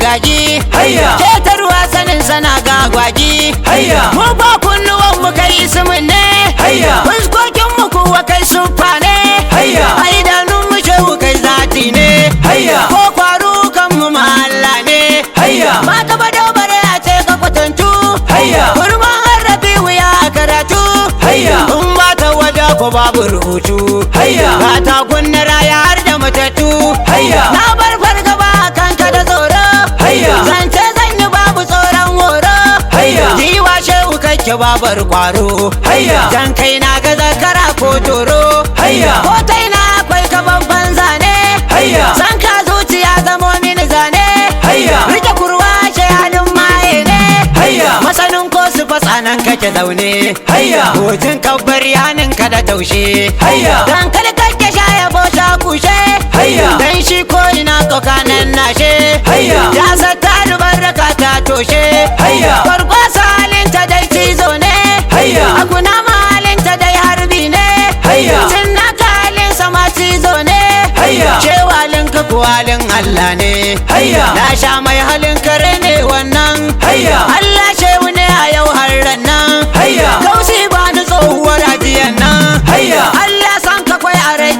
magagi hayya ketarwa sanin sana gagwagi hayya mu ba kunnuwan mu kai ismin ne hayya fuskokin mu kuwa kai sufa ne hayya idanun mu shehu kai zati ne hayya ko kwaru kan mu mahalla ne hayya ba ka ba dobare a ce ka kwatantu hayya kurman harrafi wuya karatu hayya in ba ta wada ko babu rubutu hayya ba ta kunna raya har da matattu hayya na bar fargaba kanka da tsoro hayya zance zan yi babu tsoron horo hayya jiwa shehu kake babar kwaro hayya dan kai na ga zakara ko toro hayya ko tai na akwai ka babban zane hayya san ka zuciya zamo mini zane hayya rike kurwa ce halin maye ne hayya masanin ko su fatsanan kake zaune hayya hutun kabbar yanin ka da taushe hayya dan kake sha yabo sha kushe hayya dan shi ko ina tsokanan nashe hayya ya sata albarka ta toshe hayya kwarkwasa halinta dai cizo ne hayya akuna mahalinta dai harbi ne hayya cinna kalin sama cizo ne hayya shewalin ka kuwalin Allah ne hayya na sha mai halin kare ne wannan hayya Allah shehu ne a yau har nan hayya kausi ba ni tsohuwar ajiyan nan hayya Allah san ka kwai a rai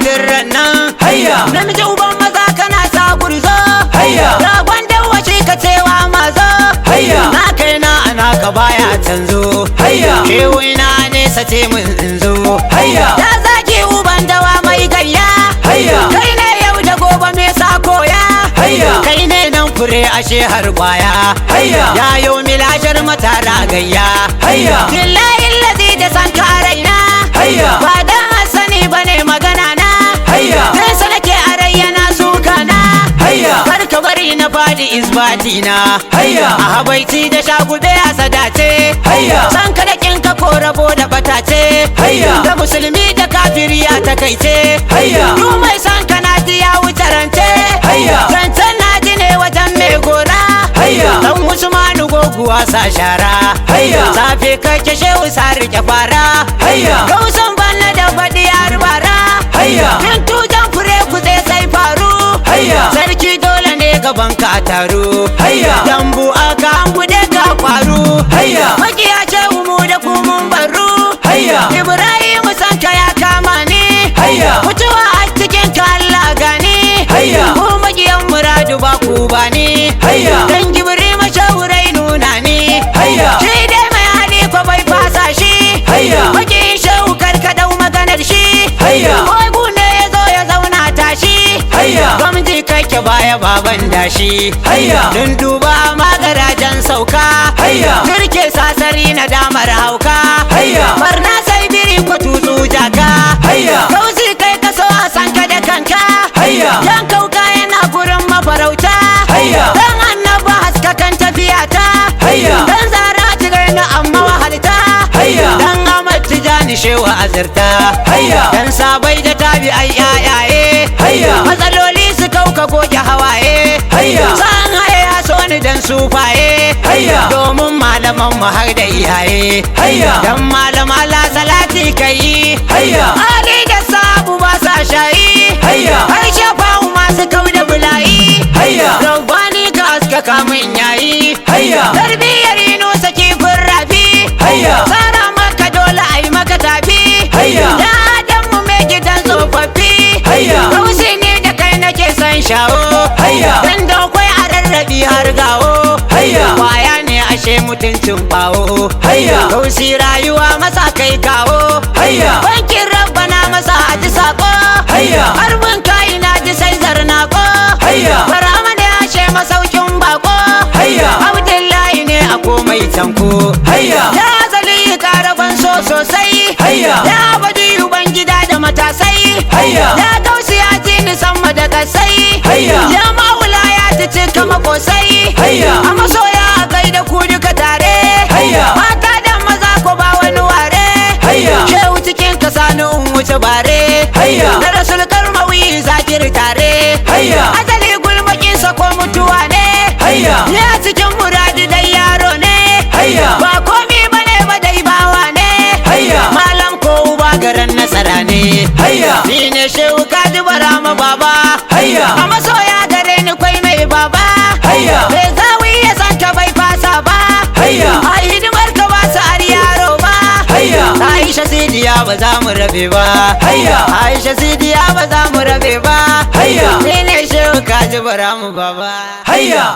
nan hayya namiji uban maza kana sa gurzo hayya ragon dawashi ka cewa mazo hayya na kai na ana ka baya canzo hayya shehu ina nesa ce mun inzo hayya ya zaki uban dawa mai gayya hayya kai ne yau da gobe me sa koya hayya kai ne nan fure ashe har kwaya hayya ya yau milashar matara gayya hayya billahi allazi da san ka raina hayya ba dan hasani bane magana na hayya kai sanake a rayyana suka na hayya kar ka bari na fadi isbati na hayya a habaici da shagube a sadace hayya san ka da kinka ko rabo da batace hayya da musulmi da kafiri a takaice hayya du mai san ka na ji ya wuce rance hayya zancen na ji ne wajen mai gora hayya dan usmanu goguwa sa shara hayya safe kake shehu sa rike fara hayya kausan banna da badi har bara hayya kin tujan fure ku zai sai faru hayya sarki dole ne gaban ka taro hayya dambu aka an bude ka kwaru hayya makiya ce mu da ku mun baro hayya ibrahim san ka ya kama ni hayya mutuwa a cikin ka Allah gani hayya ku makiyan muradu ba ku ba ni hayya dan gibri mashaurai nuna ni hayya shi dai mai hali ko bai fasa shi hayya maki shehu karka dau maganar shi hayya koi bune ya zo ya zauna tashi hayya gwamnati kake baya baban dashi hayya dun duba magarajen sauka hayya turke sasari na damar hauka hayya barna sai biri ko tutsu jaka hayya kausi kai ka so a sanka da kanka hayya yan kauka yana gurin mafarauta hayya dan annaba haska kan tafiyata hayya dan zara tigar na amma wahalta hayya dan Ahmad Tijani shewa azurta hayya dan sabai da tabi ai yayaye hayya matsaloli su kauka goge hawaye hayya san haya so ni dan sufaye hayya domin malaman mu har da iyaye hayya dan malam Allah salati kai hayya ali da sabu ba sa shayi hayya har shafa masu kau da bulayi hayya rabbani ka aska kamun yayi hayya tarbiyar ino saki rabi hayya tsara maka dole ai maka tafi hayya da adam mu mai gidan tsofaffi hayya kausi ne da kai nake son shawo hayya dan da kwai a rarrabi har gawo hayya kwaya ne ashe mutuncin bawo hayya kausi rayuwa masa kai kawo hayya bankin rabbana masa aji sako hayya harbin kai na ji sai zarnako hayya barama ne ashe masaukin bako hayya abdullahi ne a komai tanko hayya ya zali karaban so sosai hayya ya badi uban gida da matasai hayya ya kausi ya ji ni sama da kasai hayya ya maula ya ci cika makosai hayya a masoya a kai da ku duka tare hayya mata da maza ko ba wani ware hayya shehu cikin kasa ni in wuce bare hayya da rasul karmawi zakir tare hayya azali gulmakin sa ko mutuwa ne hayya ya cikin muradi dai yaro ne hayya ba komi bane ba dai bawa ne hayya malam ko uba garan nasara ne hayya ni ne shehu kaji barama baba hayya a masoya gare ni kwai mai baba hayya ba za mu rabe ba. Hayya. Aisha Sidiya ba za mu rabe ba. Hayya. Ni ne shehu kaji bara mu baba. Hayya.